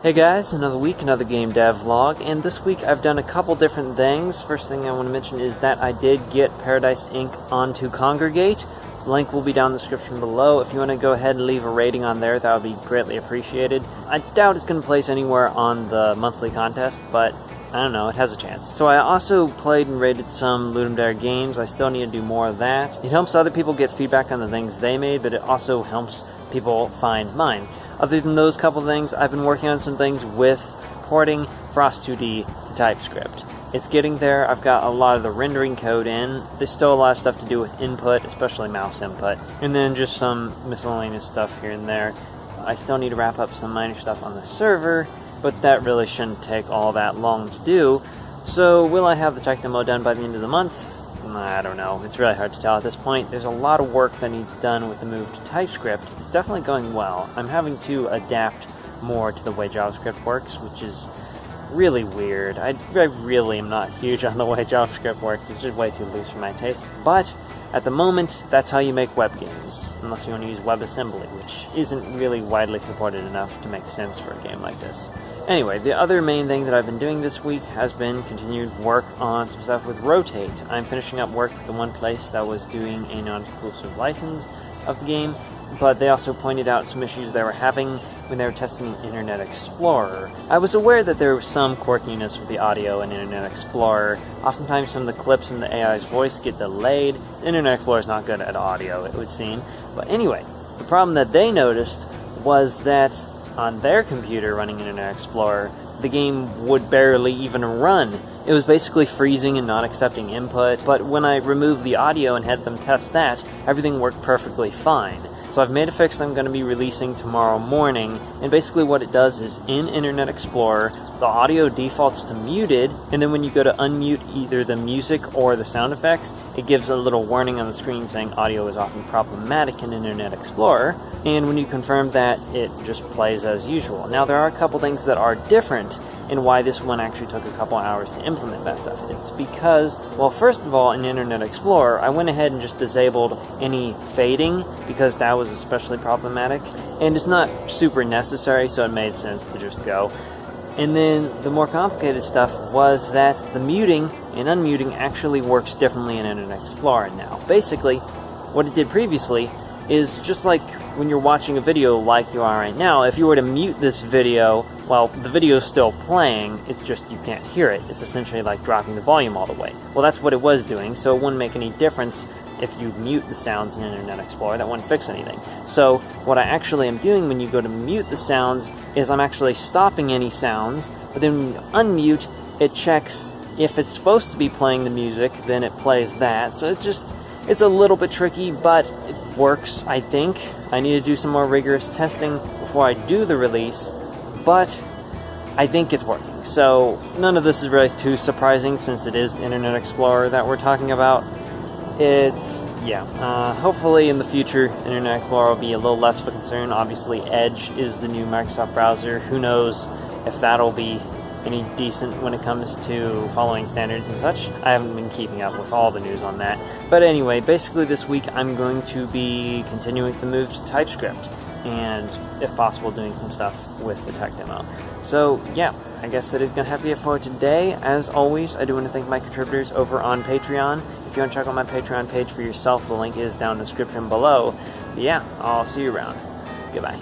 Hey guys, another week, another game dev vlog, and this week I've done a couple different things. First thing I want to mention is that I did get Paradise Inc. onto Congregate. Link will be down in the description below. If you want to go ahead and leave a rating on there, that would be greatly appreciated. I doubt it's going to place anywhere on the monthly contest, but I don't know, it has a chance. So I also played and rated some Ludum Dare games. I still need to do more of that. It helps other people get feedback on the things they made, but it also helps people find mine. Other than those couple things, I've been working on some things with porting Frost 2D to TypeScript. It's getting there. I've got a lot of the rendering code in. There's still a lot of stuff to do with input, especially mouse input, and then just some miscellaneous stuff here and there. I still need to wrap up some minor stuff on the server, but that really shouldn't take all that long to do. So will I have the tech demo done by the end of the month? I don't know. It's really hard to tell at this point. There's a lot of work that needs done with the move to TypeScript. It's definitely going well. I'm having to adapt more to the way JavaScript works, which is really weird. I really am not huge on the way JavaScript works. It's just way too loose for my taste. But at the moment, that's how you make web games, unless you want to use WebAssembly, which isn't really widely supported enough to make sense for a game like this. Anyway, the other main thing that I've been doing this week has been continued work on some stuff with Rotate. I'm finishing up work with the one place that was doing a non-exclusive license of the game, but they also pointed out some issues they were having when they were testing Internet Explorer. I was aware that there was some quirkiness with the audio in Internet Explorer. Oftentimes some of the clips in the AI's voice get delayed. Internet Explorer is not good at audio, it would seem. But anyway, the problem that they noticed was that on their computer running Internet Explorer, the game would barely even run. It was basically freezing and not accepting input, but when I removed the audio and had them test that, everything worked perfectly fine. So I've made a fix that I'm going to be releasing tomorrow morning, and basically what it does is in Internet Explorer, the audio defaults to muted, and then when you go to unmute either the music or the sound effects, it gives a little warning on the screen saying audio is often problematic in Internet Explorer, and when you confirm that, it just plays as usual. Now there are a couple things that are different in why this one actually took a couple hours to implement that stuff. It's because, well, first of all, in Internet Explorer, I went ahead and just disabled any fading, because that was especially problematic, and it's not super necessary, so it made sense to just go. And then the more complicated stuff was that the muting and unmuting actually works differently in Internet Explorer now. Basically, what it did previously is just like when you're watching a video like you are right now, if you were to mute this video while the video is still playing, it's just you can't hear it. It's essentially like dropping the volume all the way. Well, that's what it was doing, so it wouldn't make any difference if you mute the sounds in Internet Explorer. That wouldn't fix anything. So what I actually am doing when you go to mute the sounds is I'm actually stopping any sounds, but then when you unmute, it checks if it's supposed to be playing the music, then it plays that. So it's a little bit tricky, but it works, I think. I need to do some more rigorous testing before I do the release, but I think it's working. So none of this is really too surprising since it is Internet Explorer that we're talking about. Hopefully in the future, Internet Explorer will be a little less of a concern. Obviously, Edge is the new Microsoft browser. Who knows if that'll be any decent when it comes to following standards and such. I haven't been keeping up with all the news on that. But anyway, basically this week I'm going to be continuing the move to TypeScript, and if possible doing some stuff with the tech demo. So yeah, I guess that is going to have it for today. As always, I do want to thank my contributors over on Patreon. If you want to check out my Patreon page for yourself, the link is down in the description below. But yeah, I'll see you around. Goodbye.